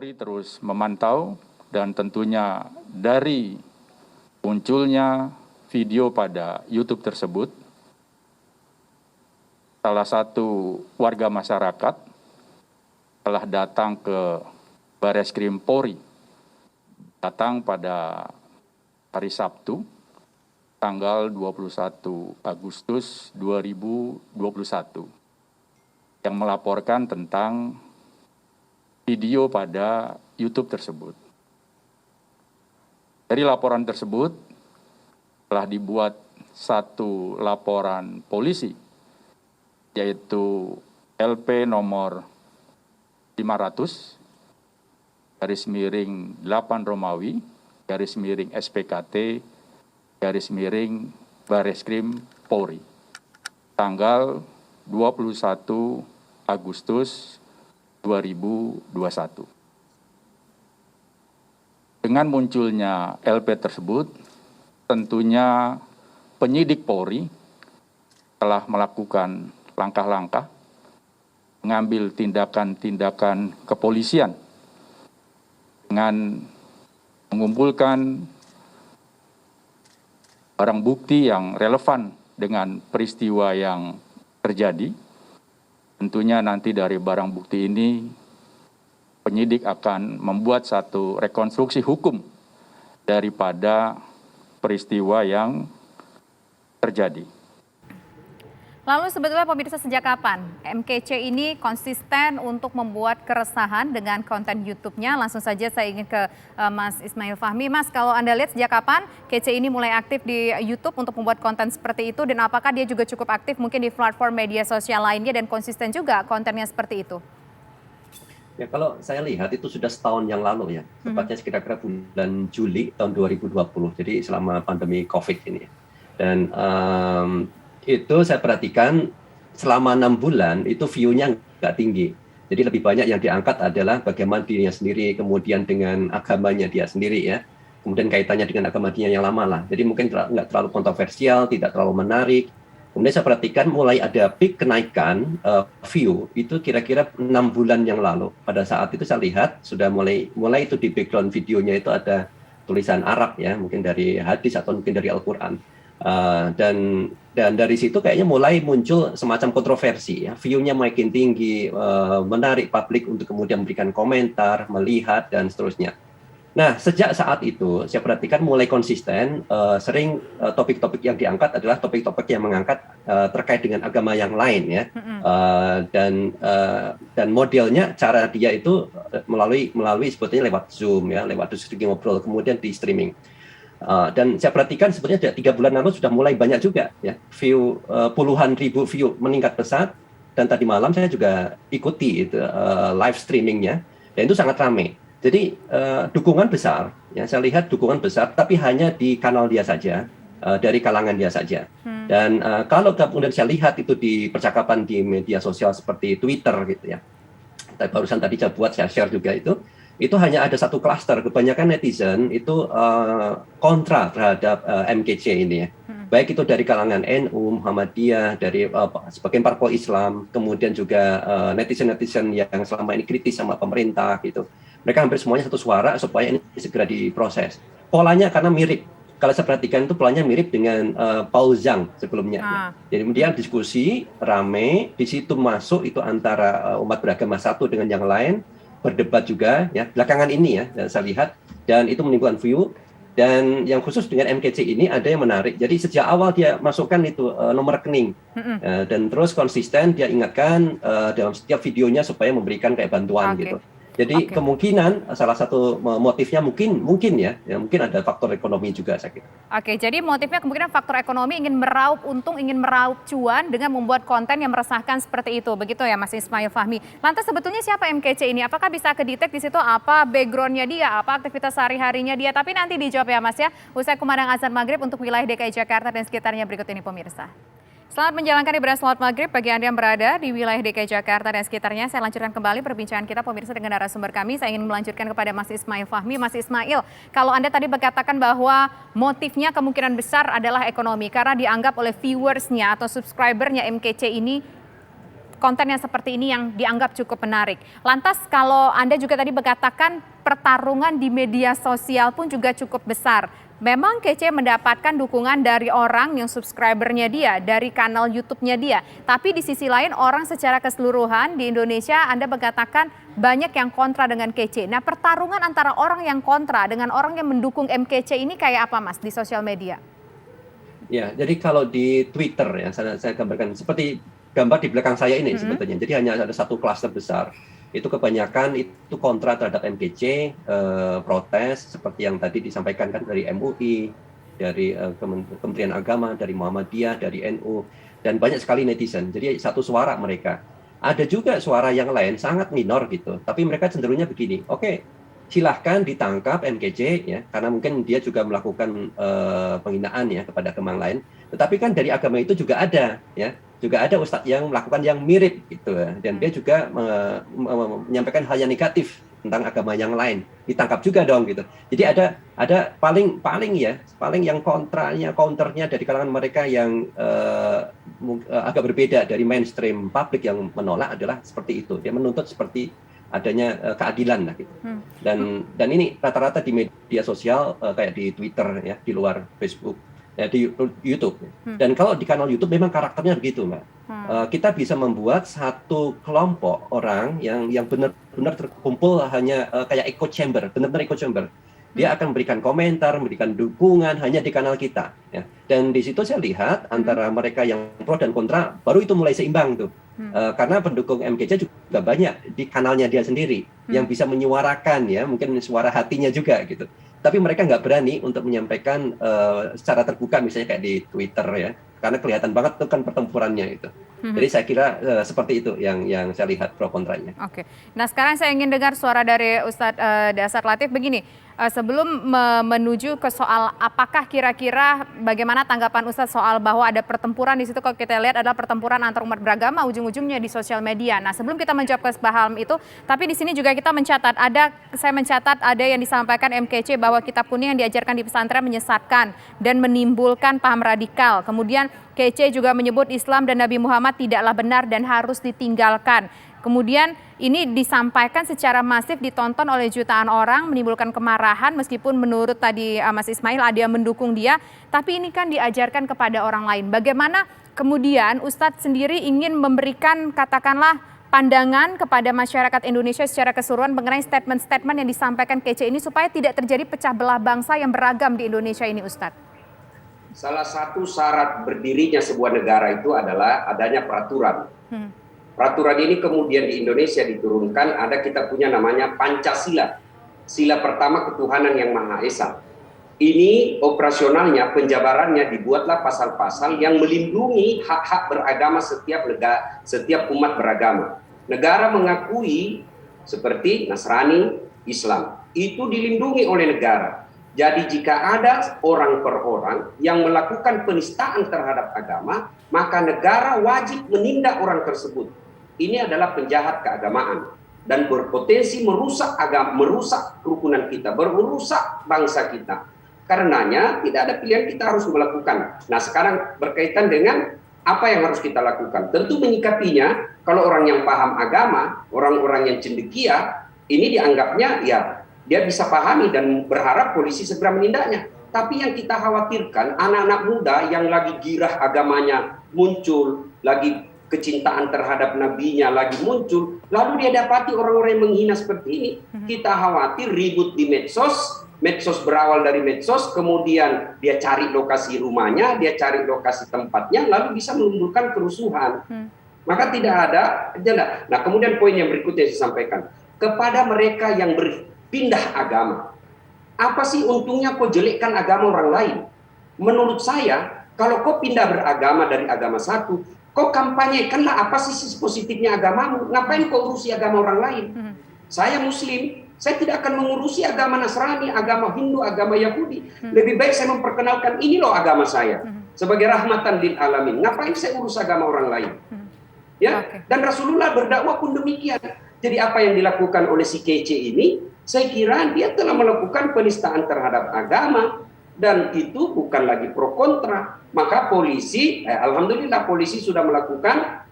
Polri terus memantau dan tentunya dari munculnya video pada YouTube tersebut, salah satu warga masyarakat telah datang ke Bareskrim Polri, datang pada hari Sabtu, tanggal 21 Agustus 2021, yang melaporkan tentang video pada YouTube tersebut. Dari laporan tersebut telah dibuat satu laporan polisi, yaitu LP nomor 500 /8 Romawi /SPKT Bareskrim Polri, tanggal 21 Agustus 2021. Dengan munculnya LP tersebut, tentunya penyidik Polri telah melakukan langkah-langkah mengambil tindakan-tindakan kepolisian dengan mengumpulkan barang bukti yang relevan dengan peristiwa yang terjadi. Tentunya nanti dari barang bukti ini penyidik akan membuat satu rekonstruksi hukum daripada peristiwa yang terjadi. Lalu sebetulnya pemirsa, sejak kapan MKC ini konsisten untuk membuat keresahan dengan konten YouTube-nya? Langsung saja saya ingin ke Mas Ismail Fahmi. Mas, kalau Anda lihat sejak kapan KC ini mulai aktif di YouTube untuk membuat konten seperti itu, dan apakah dia juga cukup aktif mungkin di platform media sosial lainnya dan konsisten juga kontennya seperti itu? Ya, kalau saya lihat itu sudah setahun yang lalu ya, tepatnya kira-kira bulan Juli tahun 2020, jadi selama pandemi COVID ini. Dan itu saya perhatikan selama 6 bulan itu view-nya nggak tinggi. Jadi lebih banyak yang diangkat adalah bagaimana dirinya sendiri, kemudian dengan agamanya dia sendiri ya, kemudian kaitannya dengan agama dia yang lama lah. Jadi mungkin nggak terlalu kontroversial, tidak terlalu menarik. Kemudian saya perhatikan mulai ada peak kenaikan view itu kira-kira 6 bulan yang lalu. Pada saat itu saya lihat sudah mulai itu di background videonya itu ada tulisan Arab ya, mungkin dari hadis atau mungkin dari Al-Quran. Dan dari situ kayaknya mulai muncul semacam kontroversi ya, view-nya makin tinggi, menarik publik untuk kemudian memberikan komentar, melihat dan seterusnya. Nah, sejak saat itu saya perhatikan mulai konsisten, sering topik-topik yang diangkat adalah topik-topik yang mengangkat terkait dengan agama yang lain ya, dan modelnya cara dia itu melalui sebetulnya lewat Zoom ya, lewat diskusi ngobrol, kemudian di streaming. Dan saya perhatikan sebenarnya 3 bulan lalu sudah mulai banyak juga ya, view puluhan ribu view meningkat pesat, dan tadi malam saya juga ikuti itu live streamingnya dan itu sangat ramai. Jadi dukungan besar ya, saya lihat dukungan besar tapi hanya di kanal dia saja, dari kalangan dia saja. Dan kalau kemudian saya lihat itu di percakapan di media sosial seperti Twitter gitu ya, barusan tadi saya buat, saya share juga itu hanya ada satu klaster, kebanyakan netizen itu kontra terhadap MKC ini ya. Baik itu dari kalangan NU, Muhammadiyah, dari sebagian parpol Islam, kemudian juga netizen-netizen yang selama ini kritis sama pemerintah gitu. Mereka hampir semuanya satu suara supaya ini segera diproses. Polanya karena mirip. Kalau saya perhatikan itu polanya mirip dengan Paul Zhang sebelumnya. Ya. Jadi kemudian diskusi rame, di situ masuk itu antara umat beragama satu dengan yang lain, berdebat juga ya belakangan ini ya saya lihat, dan itu menimbulkan view. Dan yang khusus dengan MKC ini ada yang menarik, jadi sejak awal dia masukkan itu nomor rekening dan terus konsisten dia ingatkan dalam setiap videonya supaya memberikan kayak bantuan gitu. Jadi kemungkinan salah satu motifnya mungkin ya mungkin ada faktor ekonomi juga saya kira. Oke, jadi motifnya kemungkinan faktor ekonomi, ingin meraup untung, ingin meraup cuan dengan membuat konten yang meresahkan seperti itu, begitu ya Mas Ismail Fahmi. Lantas sebetulnya siapa MKC ini? Apakah bisa kedetek di situ apa backgroundnya dia, apa aktivitas sehari-harinya dia? Tapi nanti dijawab ya Mas ya, usai kumandang azan maghrib untuk wilayah DKI Jakarta dan sekitarnya berikut ini pemirsa. Selamat menjalankan ibadah sholat maghrib bagi Anda yang berada di wilayah DKI Jakarta dan sekitarnya. Saya lanjutkan kembali perbincangan kita pemirsa dengan narasumber kami. Saya ingin melanjutkan kepada Mas Ismail Fahmi. Mas Ismail, kalau Anda tadi berkatakan bahwa motifnya kemungkinan besar adalah ekonomi karena dianggap oleh viewersnya atau subscribernya MKC ini konten yang seperti ini yang dianggap cukup menarik. Lantas kalau Anda juga tadi berkatakan pertarungan di media sosial pun juga cukup besar. Memang Kece mendapatkan dukungan dari orang yang subscribernya dia, dari kanal YouTube-nya dia. Tapi di sisi lain orang secara keseluruhan di Indonesia Anda mengatakan banyak yang kontra dengan Kece. Nah, pertarungan antara orang yang kontra dengan orang yang mendukung MKC ini kayak apa, Mas, di sosial media? Ya, jadi kalau di Twitter ya, saya gambarkan seperti gambar di belakang saya ini sebetulnya. Jadi hanya ada satu klaster besar. Itu kebanyakan itu kontra terhadap MKC, protes seperti yang tadi disampaikan kan dari MUI, dari Kementerian Agama, dari Muhammadiyah, dari NU, dan banyak sekali netizen. Jadi satu suara mereka. Ada juga suara yang lain sangat minor gitu, tapi mereka cenderungnya begini. Oke, silahkan ditangkap MKC ya, karena mungkin dia juga melakukan penghinaan ya kepada agama lain. Tetapi kan dari agama itu juga ada ya. Juga ada ustadz yang melakukan yang mirip gitu, dan dia juga menyampaikan hal yang negatif tentang agama yang lain, ditangkap juga dong gitu. Jadi ada paling yang counternya dari kalangan mereka yang agak berbeda dari mainstream publik yang menolak adalah seperti itu. Dia menuntut seperti adanya keadilan lah gitu. Dan ini rata-rata di media sosial kayak di Twitter ya, di luar Facebook. Ya, di YouTube. Dan kalau di kanal YouTube memang karakternya begitu, Mbak. Kita bisa membuat satu kelompok orang yang benar-benar terkumpul hanya kayak echo chamber, benar-benar echo chamber. Dia akan memberikan komentar, memberikan dukungan hanya di kanal kita. Ya. Dan di situ saya lihat antara mereka yang pro dan kontra, baru itu mulai seimbang tuh. Karena pendukung MKC juga banyak di kanalnya dia sendiri yang bisa menyuarakan ya, mungkin suara hatinya juga gitu. Tapi mereka nggak berani untuk menyampaikan secara terbuka misalnya kayak di Twitter ya, karena kelihatan banget tuh kan pertempurannya itu. Jadi saya kira seperti itu yang saya lihat pro kontranya. Oke, nah sekarang saya ingin dengar suara dari Ustadz Dasar Latif begini. Sebelum menuju ke soal apakah kira-kira bagaimana tanggapan Ustadz soal bahwa ada pertempuran di situ, kalau kita lihat adalah pertempuran antar umat beragama ujung-ujungnya di sosial media. Nah, sebelum kita menjawab ke hal itu, tapi di sini juga kita saya mencatat ada yang disampaikan MKC bahwa kitab kuning yang diajarkan di pesantren menyesatkan dan menimbulkan paham radikal. Kemudian KC juga menyebut Islam dan Nabi Muhammad tidaklah benar dan harus ditinggalkan. Kemudian ini disampaikan secara masif, ditonton oleh jutaan orang, menimbulkan kemarahan meskipun menurut tadi Mas Ismail ada yang mendukung dia, tapi ini kan diajarkan kepada orang lain. Bagaimana kemudian Ustadz sendiri ingin memberikan katakanlah pandangan kepada masyarakat Indonesia secara keseluruhan mengenai statement-statement yang disampaikan KC ini supaya tidak terjadi pecah belah bangsa yang beragam di Indonesia ini, Ustadz? Salah satu syarat berdirinya sebuah negara itu adalah adanya peraturan. Peraturan ini kemudian di Indonesia diturunkan, ada kita punya namanya Pancasila. Sila pertama ketuhanan yang Maha Esa. Ini operasionalnya, penjabarannya dibuatlah pasal-pasal yang melindungi hak-hak beragama setiap umat beragama. Negara mengakui seperti Nasrani, Islam. Itu dilindungi oleh negara. Jadi jika ada orang per orang yang melakukan penistaan terhadap agama, maka negara wajib menindak orang tersebut. Ini adalah penjahat keagamaan dan berpotensi merusak agama, merusak kerukunan kita, merusak bangsa kita. Karenanya tidak ada pilihan, kita harus melakukan. Nah, sekarang berkaitan dengan apa yang harus kita lakukan. Tentu menyikapinya, kalau orang yang paham agama, orang-orang yang cendekia, ini dianggapnya ya dia bisa pahami dan berharap polisi segera menindaknya. Tapi yang kita khawatirkan, anak-anak muda yang lagi girah agamanya muncul, lagi kecintaan terhadap nabinya lagi muncul, lalu dia dapati orang-orang yang menghina seperti ini. Kita khawatir ribut di medsos berawal dari medsos, kemudian dia cari lokasi rumahnya, dia cari lokasi tempatnya, lalu bisa menimbulkan kerusuhan. Maka tidak ada agenda. Nah, kemudian poin yang berikutnya saya sampaikan, kepada mereka yang pindah agama. Apa sih untungnya kau jelekkan agama orang lain? Menurut saya, kalau kau pindah beragama dari agama satu, kau kampanyekanlah apa sih sisi positifnya agamamu. Ngapain kau urusi agama orang lain? Saya Muslim, saya tidak akan mengurusi agama Nasrani, agama Hindu, agama Yahudi. Lebih baik saya memperkenalkan ini loh agama saya. Sebagai rahmatan lil alamin. Ngapain saya urus agama orang lain? Ya, dan Rasulullah berdakwah pun demikian. Jadi apa yang dilakukan oleh si KC ini, saya kira dia telah melakukan penistaan terhadap agama, dan itu bukan lagi pro kontra. Maka polisi, alhamdulillah polisi sudah melakukan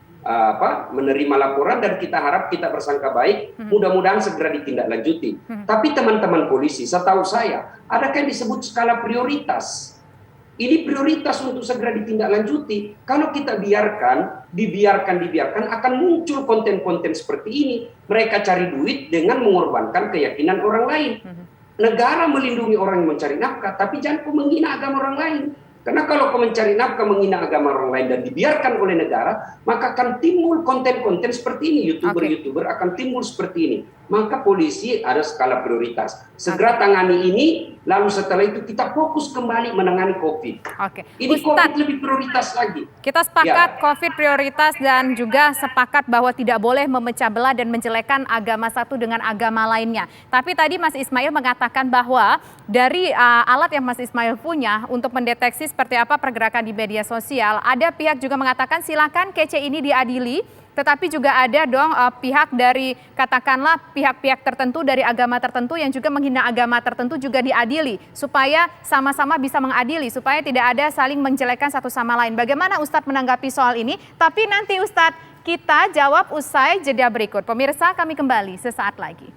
menerima laporan dan kita harap kita bersangka baik, mudah-mudahan segera ditindaklanjuti. Tapi teman-teman polisi, setahu saya, adakah yang disebut skala prioritas? Ini prioritas untuk segera ditindaklanjuti. Kalau kita dibiarkan, akan muncul konten-konten seperti ini. Mereka cari duit dengan mengorbankan keyakinan orang lain. Negara melindungi orang yang mencari nafkah, tapi jangan kau menghina agama orang lain. Karena kalau kau mencari nafkah menghina agama orang lain dan dibiarkan oleh negara, maka akan timbul konten-konten seperti ini. YouTuber akan timbul seperti ini. Maka polisi ada skala prioritas. Segera tangani ini, lalu setelah itu kita fokus kembali menangani COVID. Ini COVID lebih prioritas lagi. Kita sepakat COVID prioritas dan juga sepakat bahwa tidak boleh memecah belah dan menjelekkan agama satu dengan agama lainnya. Tapi tadi Mas Ismail mengatakan bahwa dari alat yang Mas Ismail punya untuk mendeteksi seperti apa pergerakan di media sosial, ada pihak juga mengatakan silakan kece ini diadili. Tetapi juga ada dong pihak dari katakanlah pihak-pihak tertentu dari agama tertentu yang juga menghina agama tertentu juga diadili supaya sama-sama bisa mengadili, supaya tidak ada saling menjelekkan satu sama lain. Bagaimana Ustadz menanggapi soal ini? Tapi nanti Ustadz kita jawab usai jeda berikut. Pemirsa, kami kembali sesaat lagi.